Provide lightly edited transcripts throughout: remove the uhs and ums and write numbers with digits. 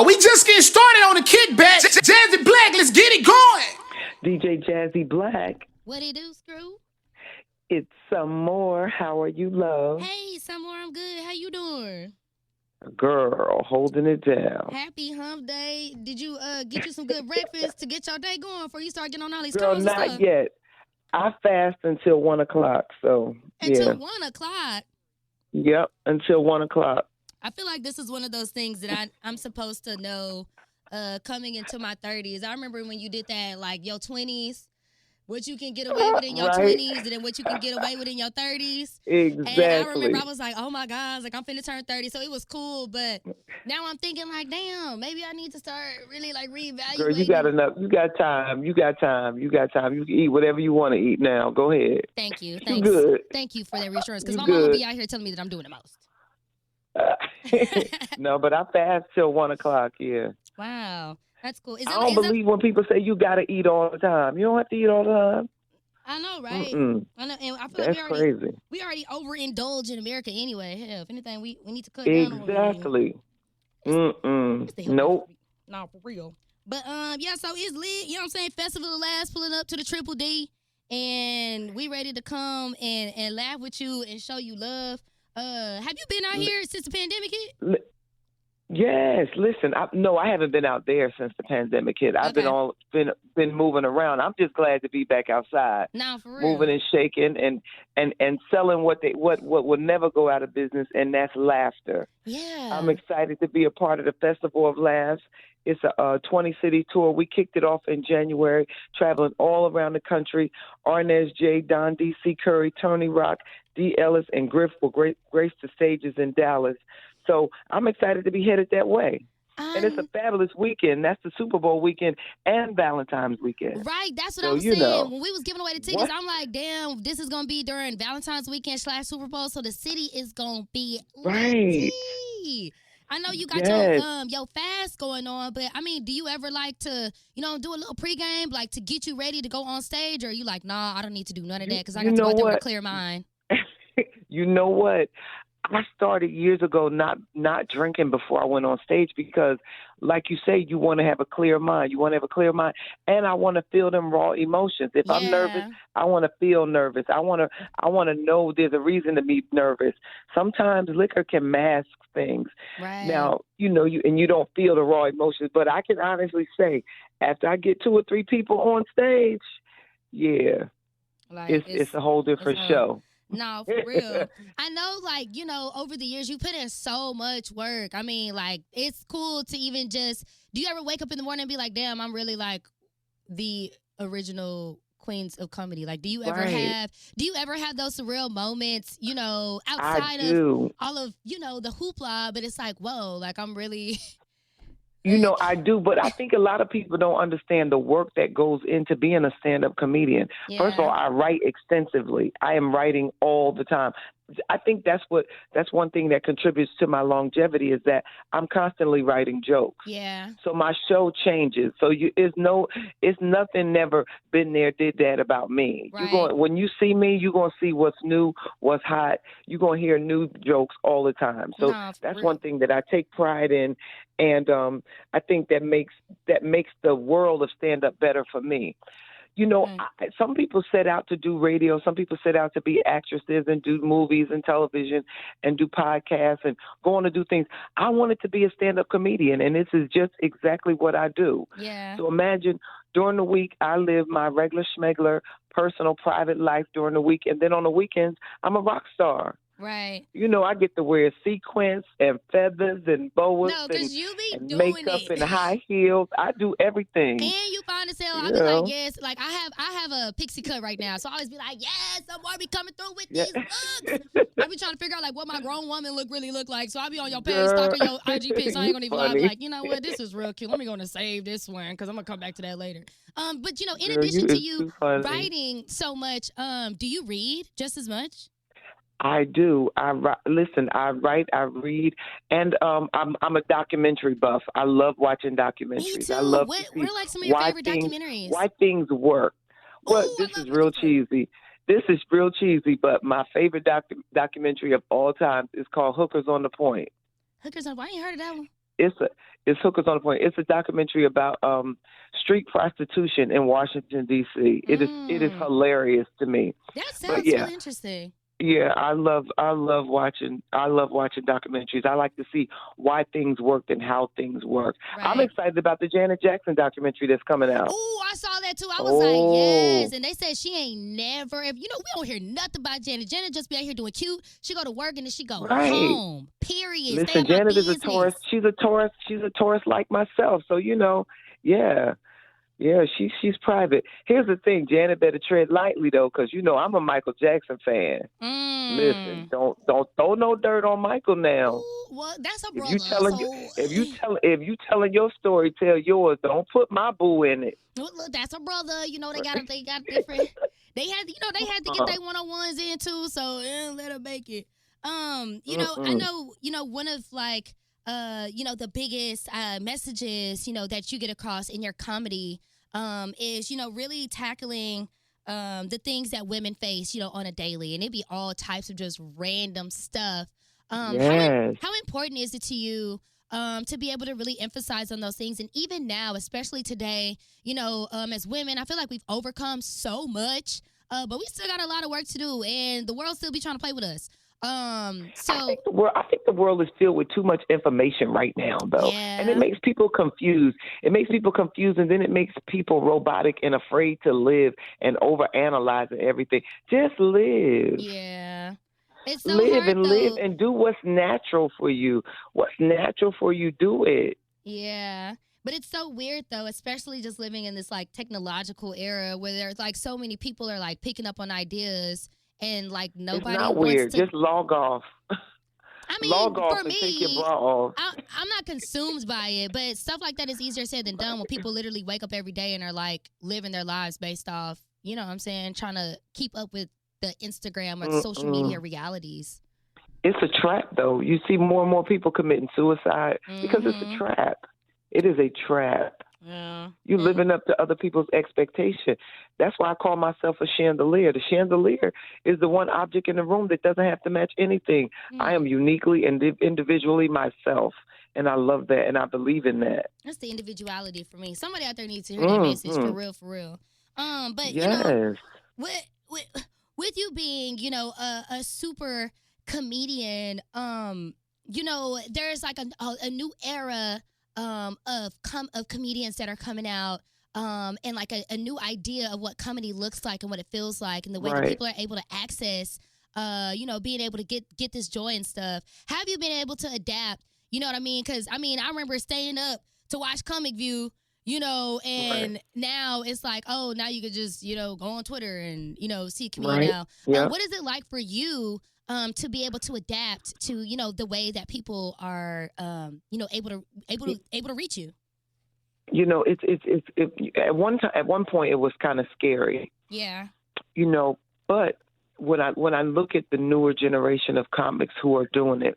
We just getting started on the kickback. Jazzi Black, let's get it going. DJ Jazzi Black. What it do, Screw? It's Sommore. How are you, love? Hey, Sommore, I'm good. How you doing? Girl, holding it down. Happy hump day. Did you get you some good breakfast to get your day going before you start getting on all these Girl, calls and not stuff? yet. I fast until 1 o'clock, so Until yeah. 1 o'clock. Yep, until 1 o'clock. I feel like this is one of those things that I'm supposed to know coming into my 30s. I remember when you did that, like your 20s, what you can get away with in your Right. 20s, and then what you can get away with in your 30s. Exactly. And I remember I was like, oh my gosh, like I'm finna turn 30. So it was cool, but now I'm thinking like, damn, maybe I need to start really like reevaluating. Girl, you got enough. You got time. You got time. You got time. You can eat whatever you want to eat now. Go ahead. Thank you. You Thanks. good. Thank you for that reassurance. Because You my mom will good. be out here telling me that I'm doing the most. No, but I fast till 1 o'clock, yeah. Wow. That's cool. I don't believe when people say you got to eat all the time. You don't have to eat all the time. I know, right? Mm-mm. I know, and I feel That's like crazy. we already overindulge in America anyway. Hell, if anything, we need to cut down on what we Exactly. It's the healthy Nope. food. No, for real. But yeah, so it's lit. You know what I'm saying? Festival of Laughs pulling up to the Triple D, and we ready to come and laugh with you and show you love. Have you been out here since the pandemic hit? Yes, listen. I haven't been out there since the pandemic hit. I've been moving around. I'm just glad to be back outside, No, for real. moving and shaking and selling what will never go out of business, and that's laughter. Yeah. I'm excited to be a part of the Festival of Laughs. It's a 20-city tour. We kicked it off in January, traveling all around the country. Arnez J, Don D.C. Curry, Tony Rock, D. Ellis, and Griff will grace the stages in Dallas. So I'm excited to be headed that way. And it's a fabulous weekend. That's the Super Bowl weekend and Valentine's weekend. Right, that's what So, I was you saying. know. When we was giving away the tickets, I'm like, damn, this is going to be during Valentine's weekend / Super Bowl, so the city is going to be Right. litty. I know you got Yes. your fast going on, but I mean, do you ever like to, do a little pregame, like to get you ready to go on stage, or are you like, nah, I don't need to do none of that because I got to go out there with a clear mind? You know what? I started years ago not drinking before I went on stage because, like you say, you want to have a clear mind. You want to have a clear mind, and I want to feel them raw emotions. If I'm nervous, I want to feel nervous. I want to know there's a reason to be nervous. Sometimes liquor can mask things. Right. Now, you don't feel the raw emotions, but I can honestly say, after I get 2 or 3 people on stage, yeah, like, it's a whole different show. No, for real. I know, like, over the years, you put in so much work. I mean, like, it's cool to even just, do you ever wake up in the morning and be like, damn, I'm really like the original queens of comedy? Like, do you ever have those surreal moments, outside of all of, the hoopla, but it's like, whoa, like I'm really... I do, but I think a lot of people don't understand the work that goes into being a stand-up comedian. Yeah. First of all, I write extensively. I am writing all the time. I think that's one thing that contributes to my longevity is that I'm constantly writing jokes. Yeah. So my show changes. So it's nothing never been there, did that about me. Right. When you see me, you're going to see what's new, what's hot. You're going to hear new jokes all the time. So that's one thing that I take pride in. And I think that makes the world of stand-up better for me. Some people set out to do radio. Some people set out to be actresses and do movies and television and do podcasts and go on to do things. I wanted to be a stand-up comedian, and this is just exactly what I do. Yeah. So imagine during the week, I live my regular schmegler, personal, private life during the week, and then on the weekends, I'm a rock star. Right. I get to wear sequins and feathers and boas and makeup and high heels. I do everything. And you find as hell, I be like, yes, like I have a pixie cut right now, so I always be like, yes, Sommore be coming through with these looks. I be trying to figure out like what my grown woman really look like, so I be on your page stalking your IG pics. I ain't gonna even lie, like, you know what, this is real cute. Let me go and save this one because I'm gonna come back to that later. But in addition to you writing so much, do you read just as much? I do. I write, I read, and I'm a documentary buff. I love watching documentaries. Me too. I love what are like some of your favorite documentaries? Why things work. Well, this is real cheesy. But my favorite documentary of all time is called Hookers on the Point. Hookers on? I ain't heard of that one. it's Hookers on the Point. It's a documentary about street prostitution in Washington D.C. It is hilarious to me. That sounds really interesting. Yeah, I love watching documentaries. I like to see why things worked and how things work. Right. I'm excited about the Janet Jackson documentary that's coming out. Oh, I saw that too. I was like, yes. And they said she ain't never, we don't hear nothing about Janet. Janet just be out here doing cute. She go to work and then she go home. Period. Listen, Janet is a Taurus. She's a Taurus. She's a Taurus like myself. So yeah. Yeah, she's private. Here's the thing, Janet better tread lightly though, because I'm a Michael Jackson fan. Listen, don't throw no dirt on Michael now. Ooh, well, that's a brother. If you telling your story, tell yours. Don't put my boo in it. Look, that's a brother. They got different. They had to get their 101s in too. So let them make it. I know. One of the biggest messages, that you get across in your comedy is, really tackling the things that women face, on a daily. And it'd be all types of just random stuff. Yes. How important is it to you to be able to really emphasize on those things? And even now, especially today, as women, I feel like we've overcome so much, but we still got a lot of work to do. And the world still be trying to play with us. I think the world is filled with too much information right now, though, and it makes people confused. And then it makes people robotic and afraid to live and overanalyze everything. Just live. Yeah, it's so live hard, live and do what's natural for you. What's natural for you, do it. Yeah. But it's so weird, though, especially just living in this technological era where there's so many people are picking up on ideas. And nobody it's not wants weird. to... Just log off. I mean, log off for and me, take your bra off. I'm not consumed by it, but stuff like that is easier said than done when people literally wake up every day and are living their lives based off, what I'm saying, trying to keep up with the Instagram or social media realities. It's a trap, though. You see more and more people committing suicide because it's a trap. It is a trap. Yeah. You're living up to other people's expectation. That's why I call myself a chandelier. The chandelier is the one object in the room that doesn't have to match anything. I am uniquely and individually myself, and I love that, and I believe in that. That's the individuality for me. Somebody out there needs to hear that message for real. But yes. With you being, a super comedian, there's a new era of comedians that are coming out, and a new idea of what comedy looks like and what it feels like, and the way that people are able to access, being able to get this joy and stuff. Have you been able to adapt? You know what I mean? Because I remember staying up to watch Comic View, and now it's now you could just go on Twitter and see a comedian now. Yeah. What is it like for you? To be able to adapt to the way that people are able to reach you. It's at one point it was kind of scary. Yeah. But when I look at the newer generation of comics who are doing it,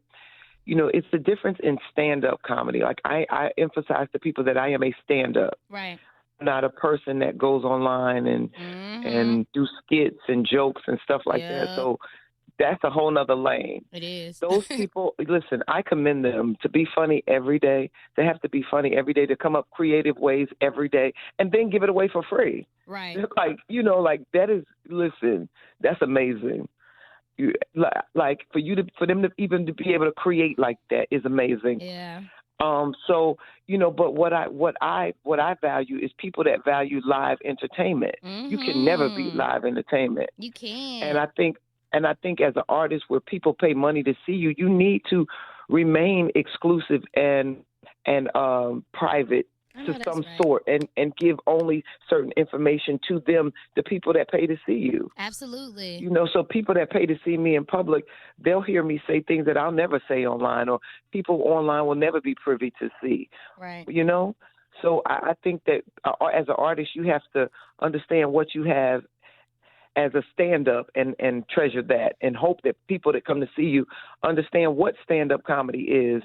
it's the difference in stand-up comedy. I emphasize to people that I am a stand-up. Right. I'm not a person that goes online and do skits and jokes and stuff like that. So that's a whole nother lane. It is. Those people, listen, I commend them to be funny every day. They have to be funny every day, to come up creative ways every day, and then give it away for free. Right. That is, listen, that's amazing. For them to even to be able to create like that is amazing. Yeah. But what I value is people that value live entertainment. You can never beat live entertainment. You can. And I think as an artist where people pay money to see you, you need to remain exclusive and private to some sort, and give only certain information to them, the people that pay to see you. Absolutely. So people that pay to see me in public, they'll hear me say things that I'll never say online, or people online will never be privy to see. Right. So I think that as an artist, you have to understand what you have as a stand-up and treasure that, and hope that people that come to see you understand what stand-up comedy is,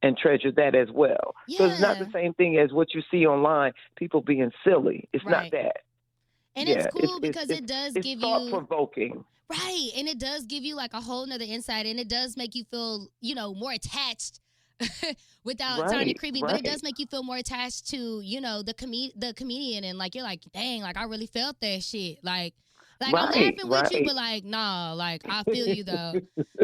and treasure that as well. Yeah. So it's not the same thing as what you see online, people being silly. It's not that. And it's cool because it does give you... It's thought-provoking. Right, and it does give you a whole nother insight, and it does make you feel, more attached without sounding creepy, but it does make you feel more attached to, you know, the comedian, and like you're like, dang, like I really felt that shit. Like I'm laughing with you, but like, nah, like I feel you though.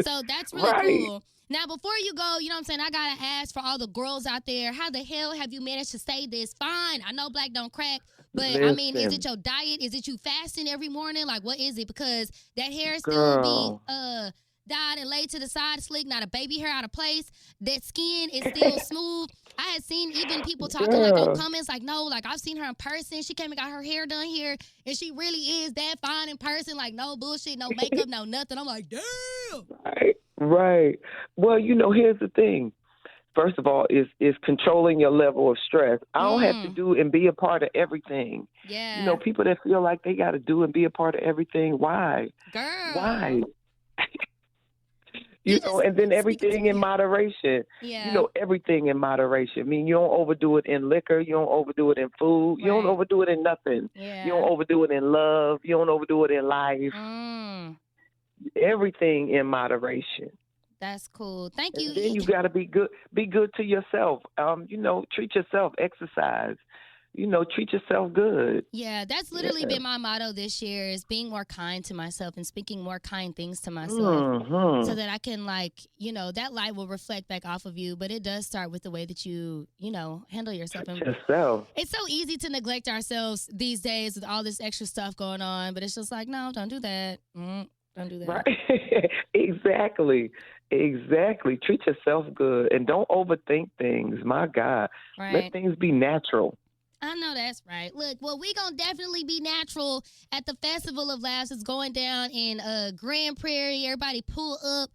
So that's really cool. Now, before you go, you know what I'm saying, I gotta ask for all the girls out there, how the hell have you managed to stay this fine? I know black don't crack, but I mean, is it your diet? Is it you fasting every morning? Like, what is it? Because that hair still be dyed and laid to the side, slick, not a baby hair out of place. That skin is still smooth. I had seen even people talking like on comments, like, no, like I've seen her in person. She came and got her hair done here, and she really is that fine in person. Like, no bullshit, no makeup, no nothing. I'm like, damn. Right. Well, you know, here's the thing. First of all, is controlling your level of stress. I don't have to do and be a part of everything. Yeah. You know, people that feel like they got to do and be a part of everything. Why? Girl. Why? You know, and then everything in moderation. Yeah. You know, everything in moderation. I mean, you don't overdo it in liquor. You don't overdo it in food. You don't overdo it in nothing. Yeah. You don't overdo it in love. You don't overdo it in life. Everything in moderation. That's cool. Thank you. And then you got to be good. Be good to yourself. You know, treat yourself. Exercise. You know, treat yourself good. Yeah, that's literally been my motto this year, is being more kind to myself and speaking more kind things to myself so that I can, like, you know, that light will reflect back off of you. But it does start with the way that you know, handle yourself. Treat yourself. It's so easy to neglect ourselves these days with all this extra stuff going on. But it's just like, no, don't do that. Don't do that. Right. Exactly. Treat yourself good and don't overthink things. My God. Right. Let things be natural. I know that's right. Look, well, we gonna definitely be natural at the Festival of Laughs. It's going down in Grand Prairie. Everybody pull up.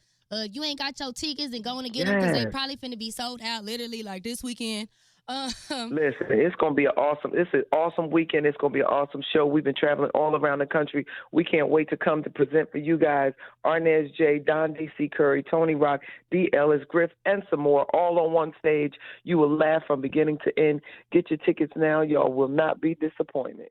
You ain't got your tickets and going to get them because they probably finna be sold out literally like this weekend. Listen, it's going to be it's an awesome weekend. It's going to be an awesome show. We've been traveling all around the country. We can't wait to come to present for you guys. Arnez J, Don D.C. Curry, Tony Rock, D. Ellis, Griff, and Sommore, all on one stage. You will laugh from beginning to end. Get your tickets now. Y'all will not be disappointed.